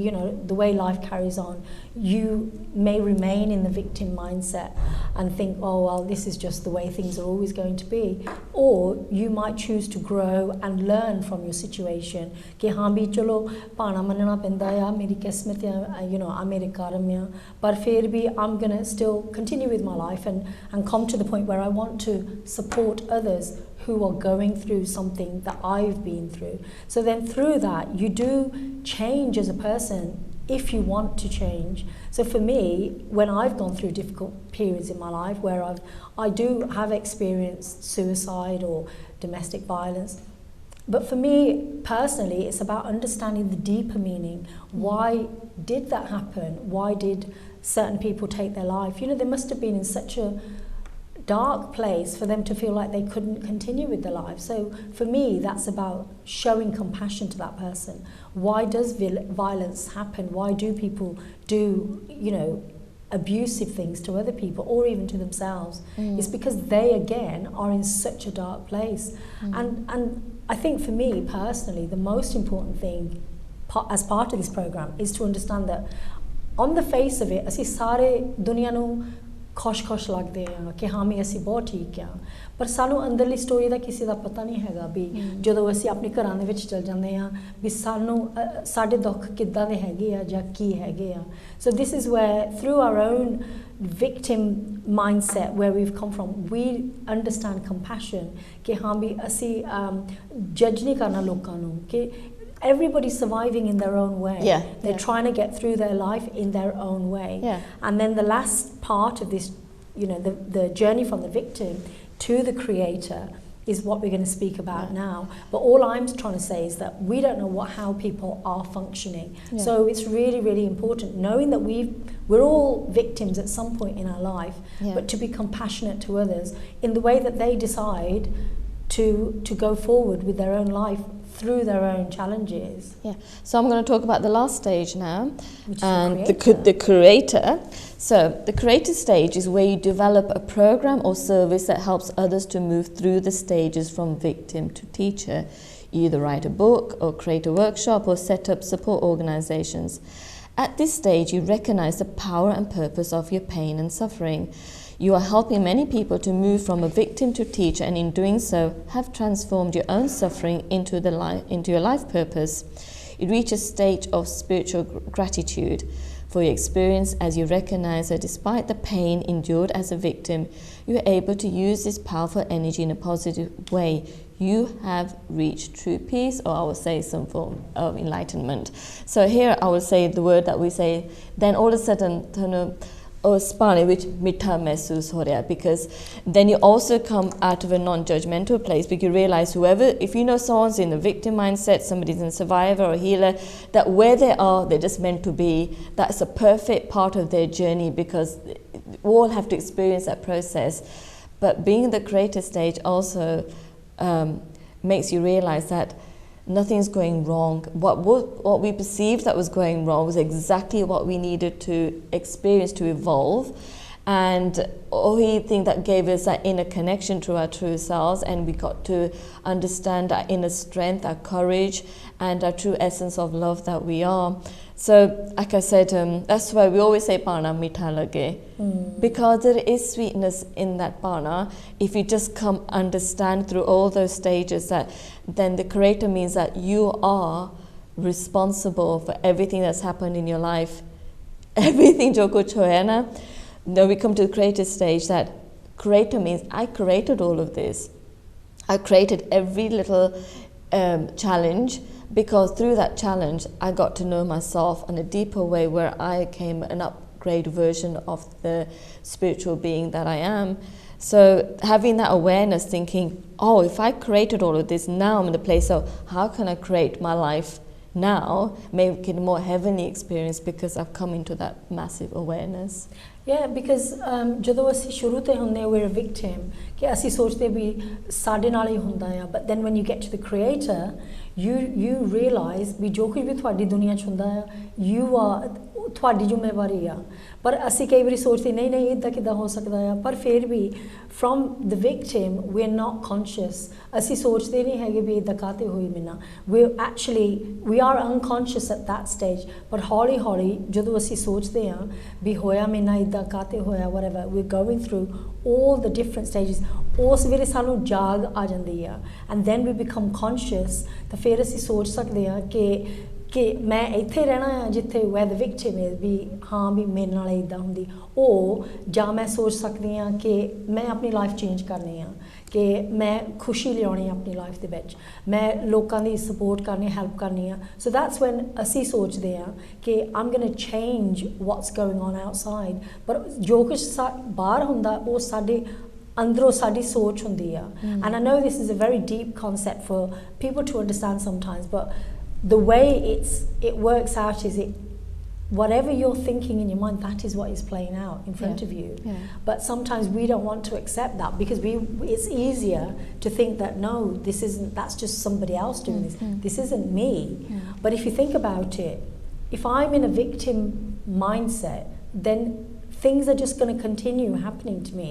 the way life carries on, you may remain in the victim mindset and think, oh well, this is just the way things are always going to be. Or you might choose to grow and learn from your situation ਕਿ ਹਾਂ ਵੀ ਚਲੋ ਭਾਣਾ ਮੰਨਣਾ ਪੈਂਦਾ ਆ, ਮੇਰੀ ਕਿਸਮਤ ਆ, ਮੇਰੇ ਕਰਮ ਆ, ਪਰ ਫਿਰ ਵੀ I'm going to still continue with my life and come to the point where I want to support others who are going through something that I've been through. So then through that, you do change as a person if you want to change. So for me, when I've gone through difficult periods in my life where I do have experienced suicide or domestic violence, but for me personally, it's about understanding the deeper meaning. Why did that happen? Why did certain people take their life? They must have been in such a dark place for them to feel like they couldn't continue with their life. So for me, that's about showing compassion to that person. Why does violence happen? Why do people do, abusive things to other people or even to themselves? It's because they again are in such a dark place. And I think for me personally, the most important thing as part of this program is to understand that on the face of it, ਅਸੀਂ ਸਾਰੇ ਦੁਨੀਆ ਨੂੰ ਖੁਸ਼ ਲੱਗਦੇ ਆ ਕਿ ਹਾਂ ਵੀ ਅਸੀਂ ਬਹੁਤ ਠੀਕ ਆ, ਪਰ ਸਾਨੂੰ ਅੰਦਰਲੀ ਸਟੋਰੀ ਦਾ ਕਿਸੇ ਦਾ ਪਤਾ ਨਹੀਂ ਹੈਗਾ ਵੀ ਜਦੋਂ ਅਸੀਂ ਆਪਣੇ ਘਰਾਂ ਦੇ ਵਿੱਚ ਚਲ ਜਾਂਦੇ ਆ ਵੀ ਸਾਡੇ ਦੁੱਖ ਕਿੱਦਾਂ ਦੇ ਹੈਗੇ ਆ ਜਾਂ ਕੀ ਹੈਗੇ ਆ. So this is where through our own victim mindset where we've come from, we understand compassion ਕਿ ਹਾਂ ਵੀ ਅਸੀਂ ਜੱਜ ਨਹੀਂ ਕਰਨਾ ਲੋਕਾਂ ਨੂੰ ਕਿ everybody's surviving in their own way. Yeah, They're yeah. trying to get through their life in their own way. Yeah. And then the last part of this, you know, the journey from the victim to the creator is what we're going to speak about now. But all I'm trying to say is that we don't know how people are functioning. Yeah. So it's really, really important knowing that we're all victims at some point in our life, but to be compassionate to others in the way that they decide to go forward with their own life through their own challenges. Yeah. So I'm going to talk about the last stage now, Which is and the creator. So the creator stage is where you develop a program or service that helps others to move through the stages from victim to teacher. You either write a book or create a workshop or set up support organizations. At this stage, you recognize the power and purpose of your pain and suffering. You are helping many people to move from a victim to teacher, and in doing so, have transformed your own suffering into your life purpose. You reach a state of spiritual gratitude for your experience as you recognize that despite the pain endured as a victim, you are able to use this powerful energy in a positive way. You have reached true peace, or I will say some form of enlightenment. So here I will say the word that we say, then all of a sudden, or spani which mitha mehsoos ho raha, because then you also come out of a non-judgmental place, because you realize if you know someone's in a victim mindset, somebody's in survivor or healer, that where they are, they're just meant to be. That's a perfect part of their journey, because we all have to experience that process. But being in the creator stage also makes you realize that nothing's going wrong. What we perceived that was going wrong was exactly what we needed to experience to evolve. And only thing that gave us that inner connection to our true selves, and we got to understand our inner strength, our courage, and our true essence of love that we are. So, like I said, that's why we always say "Pana mitha lage," because there is sweetness in that pana. If you just understand through all those stages, that then the creator means that you are responsible for everything that's happened in your life, everything jo kuch hoya na. Now we come to the creator stage, that creator means I created all of this. I created every little challenge, because through that challenge I got to know myself in a deeper way, where I became an upgrade version of the spiritual being that I am. So having that awareness, thinking, oh, if I created all of this, now I'm in the place of how can I create my life now, make it a more heavenly experience, because I've come into that massive awareness. Yeah, because ਜਦੋਂ ਅਸੀਂ ਸ਼ੁਰੂ ਤੇ ਹੁੰਦੇ we're a victim, ਕਿ ਅਸੀਂ ਸੋਚਦੇ ਵੀ ਸਾਡੇ ਨਾਲ ਹੀ ਹੁੰਦਾ ਆ, but then when you get to the creator, you realize ਵੀ ਜੋ ਕੁਝ ਵੀ ਤੁਹਾਡੀ ਦੁਨੀਆ 'ਚ ਹੁੰਦਾ ਆ, you are ਤੁਹਾਡੀ ਜ਼ਿੰਮੇਵਾਰੀ ਆ. ਪਰ ਅਸੀਂ ਕਈ ਵਾਰੀ ਸੋਚਦੇ ਨਹੀਂ ਇੱਦਾਂ ਕਿੱਦਾਂ ਹੋ ਸਕਦਾ ਆ, ਪਰ ਫਿਰ ਵੀ from the victim we're not conscious. ਅਸੀਂ ਸੋਚਦੇ ਨਹੀਂ ਹੈਗੇ ਵੀ ਇੱਦਾਂ ਕਾਤੇ ਹੋਈ ਮੇਰੇ ਨਾਲ. We are unconscious at that stage, ਪਰ ਹੌਲੀ ਹੌਲੀ ਜਦੋਂ ਅਸੀਂ ਸੋਚਦੇ ਹਾਂ ਵੀ ਹੋਇਆ ਮੇਰੇ ਨਾਲ ਇੱਦਾਂ ਕਾਤੇ ਹੋਇਆ, whatever, we're going through all the different stages. ਉਸ ਵੇਲੇ ਸਾਨੂੰ ਜਾਗ ਆ ਜਾਂਦੀ ਆ, and then we become conscious. ਤਾਂ ਫਿਰ ਅਸੀਂ ਸੋਚ ਸਕਦੇ ਹਾਂ ਕਿ ਮੈਂ ਇੱਥੇ ਰਹਿਣਾ ਆ ਜਿੱਥੇ where the victim is, ਵੀ ਹਾਂ ਵੀ ਮੇਰੇ ਨਾਲ ਇੱਦਾਂ ਹੁੰਦੀ, ਉਹ ਜਾਂ ਮੈਂ ਸੋਚ ਸਕਦੀ ਹਾਂ ਕਿ ਮੈਂ ਆਪਣੀ ਲਾਈਫ ਚੇਂਜ ਕਰਨੀ ਆ, ਕਿ ਮੈਂ ਖੁਸ਼ੀ ਲਿਆਉਣੀ ਆਪਣੀ ਲਾਈਫ ਦੇ ਵਿੱਚ, ਮੈਂ ਲੋਕਾਂ ਦੀ ਸਪੋਰਟ ਕਰਨੀ, ਹੈਲਪ ਕਰਨੀ ਆ. ਸੋ ਦੈਟਸ ਵੈਨ ਅਸੀਂ ਸੋਚਦੇ ਹਾਂ ਕਿ I'm going to change what's going on outside. ਪਰ ਜੋ ਕੁਛ ਬਾਹਰ ਹੁੰਦਾ ਉਹ ਸਾਡੇ ਅੰਦਰੋਂ ਸਾਡੀ ਸੋਚ ਹੁੰਦੀ ਆ. And I know this is a very deep concept for people to understand sometimes, but the way it works out is whatever you're thinking in your mind, that is what is playing out in front of you. Yeah. But sometimes we don't want to accept that, because it's easier to think that no, that's just somebody else doing this. This isn't me. But if you think about it, if I'm in a victim mindset, then things are just going to continue happening to me,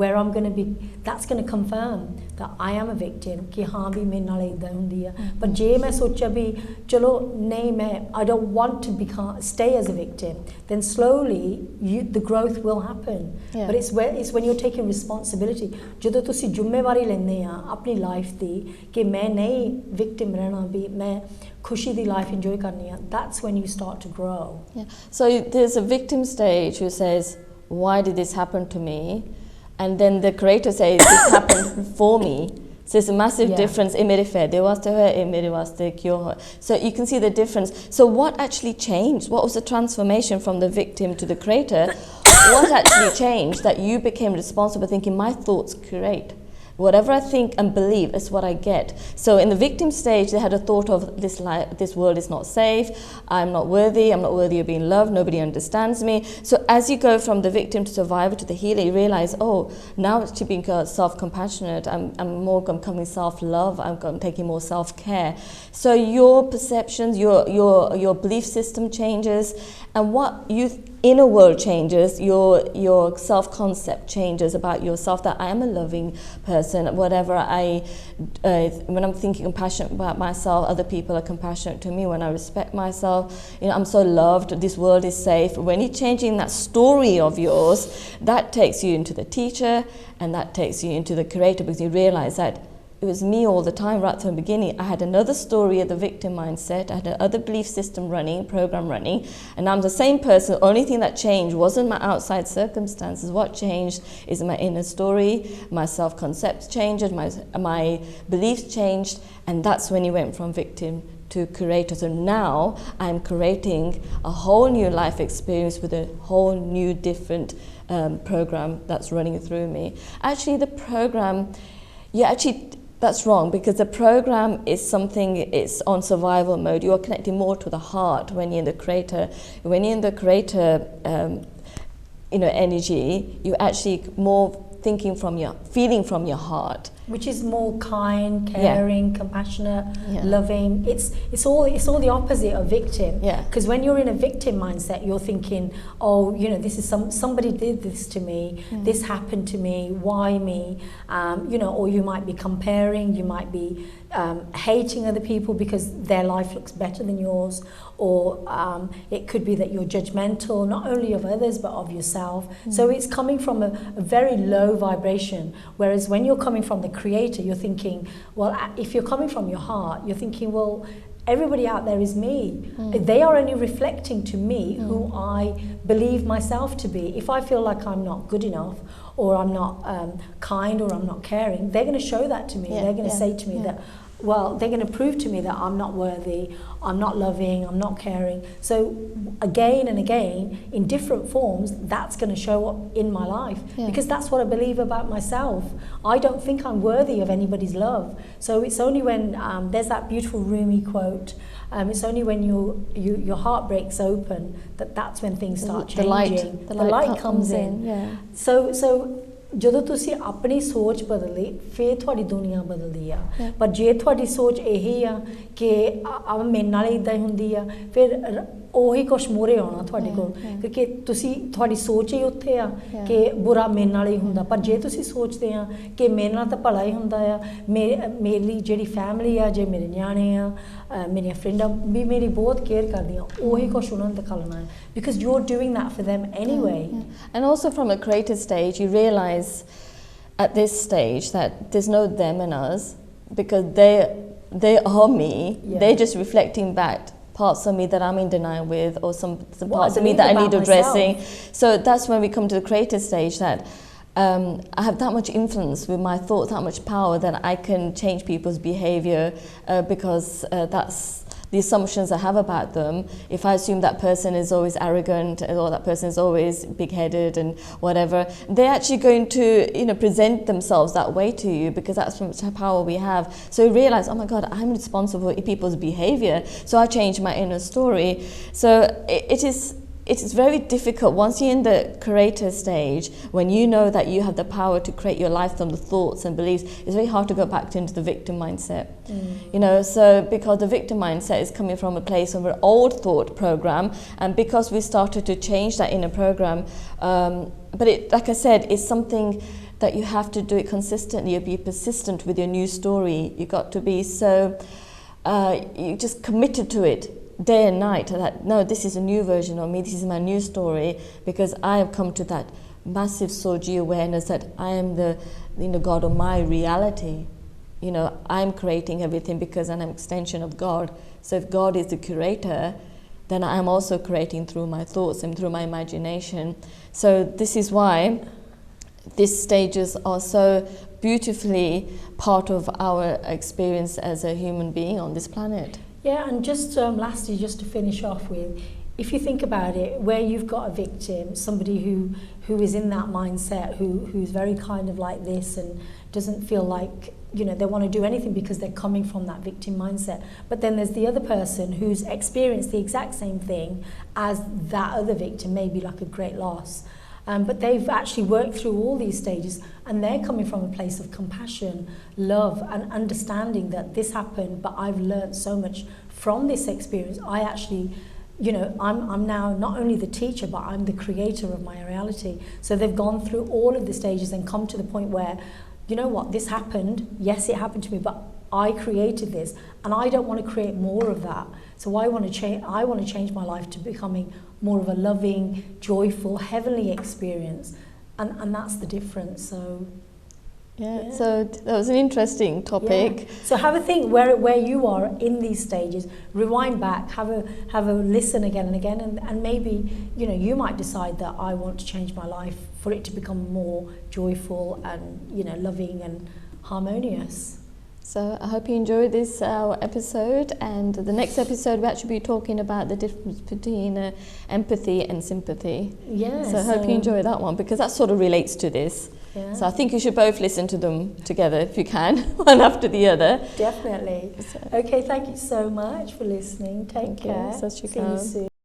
where I'm going to be, that's going to confirm that I am a victim, कि हाँ भी मेरे नाल इदां हुंदी है. पर जे मैं सोचा भी चलो नहीं, मैं I don't want to stay as a victim, then slowly the growth will happen. Yeah. But it's when you're taking responsibility, ਜਦੋਂ ਤੁਸੀਂ ਜ਼ਿੰਮੇਵਾਰੀ ਲੈਂਦੇ ਆ ਆਪਣੀ ਲਾਈਫ ਦੀ ਕਿ ਮੈਂ ਨਹੀਂ victim ਰਹਿਣਾ, ਵੀ ਮੈਂ ਖੁਸ਼ੀ ਦੀ life enjoy ਕਰਨੀ ਆ, that's when you start to grow. Yeah. So there's a victim stage who says, why did this happen to me? And then the creator says, this happened for me. So it's a massive difference. It was to her. So you can see the difference. So what actually changed? What was the transformation from the victim to the creator? What actually changed that you became responsible, thinking my thoughts create? Whatever I think and believe is what I get. So in the victim stage, they had a thought of this world is not safe, I'm not worthy of being loved, nobody understands me. So as you go from the victim to survivor to the healer, you realize, oh, now to being self-compassionate, I'm more becoming self-love, I'm taking more self-care. So your perceptions, your belief system changes, and what you inner world changes, your self-concept changes about yourself, that I am a loving person. Whatever when I'm thinking compassionate about myself, other people are compassionate to me. When I respect myself, I'm so loved, this world is safe. When you're changing that story of yours, that takes you into the teacher, and that takes you into the creator, because you realize that it was me all the time right from the beginning. I had another story of the victim mindset. I had another belief system program running, and I'm the same person. The only thing that changed wasn't my outside circumstances. What changed is my inner story, my self-concept changed, my beliefs changed, and that's when you went from victim to creator. So now I'm creating a whole new life experience with a whole new different program that's running through me. Actually, the program, that's wrong, because the program is something, it's on survival mode. You are connecting more to the heart when you're in the creator. When you're in the creator energy, you're actually more feeling from your heart. Which is more kind, caring, compassionate, loving. It's all the opposite of victim. Because when you're in a victim mindset, you're thinking, oh, this is somebody did this to me, this happened to me, why me? Or you might be comparing, you might be hating other people because their life looks better than yours, or it could be that you're judgmental, not only of others but of yourself. So it's coming from a very low vibration, whereas when you're coming from the creator, you're thinking, well, if you're coming from your heart, you're thinking, well, everybody out there is me. They are only reflecting to me who I believe myself to be. If I feel like I'm not good enough, or I'm not kind, or I'm not caring, they're going to show that to me. They're going to say to me that, well, they're going to prove to me that I'm not worthy, I'm not loving, I'm not caring. So again and again, in different forms, that's going to show up in my life, because that's what I believe about myself. I don't think I'm worthy of anybody's love. So it's only when there's that beautiful Rumi quote, it's only when your heart breaks open that's when things start changing. The light comes in. So ਜਦੋਂ ਤੁਸੀਂ ਆਪਣੀ ਸੋਚ ਬਦਲੀ, ਫਿਰ ਤੁਹਾਡੀ ਦੁਨੀਆ ਬਦਲਦੀ ਆ। ਪਰ ਜੇ ਤੁਹਾਡੀ ਸੋਚ ਇਹੀ ਆ ਕਿ ਮੇਰੇ ਨਾਲ ਇਦਾਂ ਹੀ ਹੁੰਦੀ ਆ, ਫਿਰ ਉਹੀ ਕੁਛ ਮੂਹਰੇ ਆਉਣਾ ਤੁਹਾਡੇ ਕੋਲ, ਕਿਉਂਕਿ ਤੁਹਾਡੀ ਸੋਚ ਹੀ ਉੱਥੇ ਆ ਕਿ ਬੁਰਾ ਮੇਰੇ ਨਾਲ ਹੀ ਹੁੰਦਾ। ਪਰ ਜੇ ਤੁਸੀਂ ਸੋਚਦੇ ਆ ਕਿ ਮੇਰੇ ਨਾਲ ਤਾਂ ਭਲਾ ਹੀ ਹੁੰਦਾ ਆ, ਮੇਰੀ ਜਿਹੜੀ ਫੈਮਿਲੀ ਆ, ਜੇ ਮੇਰੇ ਨਿਆਣੇ ਆ, ਮੇਰੀਆਂ ਫਰੈਂਡਾਂ ਵੀ ਮੇਰੀ ਬਹੁਤ ਕੇਅਰ ਕਰਦੀਆਂ, ਉਹੀ ਕੁਛ ਉਹਨਾਂ ਨੂੰ ਦਿਖਾਉਣਾ ਹੈ, because you're doing that for them anyway. And also from a creative stage, you realize at this stage that there's no them and us, because they are me. They're just reflecting back parts of me that I'm in denial with, or some parts of me that I need addressing. So that's when we come to the creative stage, that I have that much influence with my thoughts, that much power, that I can change people's behavior, because that's the assumptions I have about them. If I assume that person is always arrogant, or that person is always big-headed and whatever, they're actually going to present themselves that way to you, because that's how much power we have. So you realize, oh my God, I'm responsible for people's behavior, so I change my inner story. So it is very difficult once you're in the creator stage, when you know that you have the power to create your life from the thoughts and beliefs. It's very hard to go back into the victim mindset. So because the victim mindset is coming from a place of an old thought program, and because we started to change that inner program, but it, like I said, it's something that you have to do it consistently. You be persistent with your new story. You got to be so you just committed to it day and night, that no, this is a new version of me, this is my new story, because I have come to that massive Soji awareness that I am the God of my reality. I'm creating everything because I'm an extension of God. So if God is the curator, then I am also creating through my thoughts and through my imagination. So this is why these stages are so beautifully part of our experience as a human being on this planet. Yeah, and just lastly, just to finish off with, if you think about it, where you've got a victim, somebody who is in that mindset, who's very kind of like this and doesn't feel like, you know, they want to do anything because they're coming from that victim mindset. But then there's the other person who's experienced the exact same thing as that other victim, maybe like a great loss. But they've actually worked through all these stages, and they're coming from a place of compassion, love, and understanding that this happened, but I've learned so much from this experience. I actually, you know, I'm now not only the teacher, but I'm the creator of my reality. So they've gone through all of the stages and come to the point where, you know what, this happened. Yes, it happened to me, but I created this, and I don't want to create more of that. So I want to change my life to becoming more of a loving, joyful, heavenly experience, and that's the difference. So yeah, so that was an interesting topic. Yeah. So have a think where you are in these stages. Rewind back, have a listen again and again, and maybe, you know, you might decide that I want to change my life for it to become more joyful and, you know, loving and harmonious. So I hope you enjoyed this episode, and the next episode we'll actually be talking about the difference between empathy and sympathy. Yeah. So I hope you enjoy that one, because that sort of relates to this. Yeah. So I think you should both listen to them together if you can, one after the other. Definitely. Okay, thank you so much for listening. Take care. Sat Shri See you Akal. soon.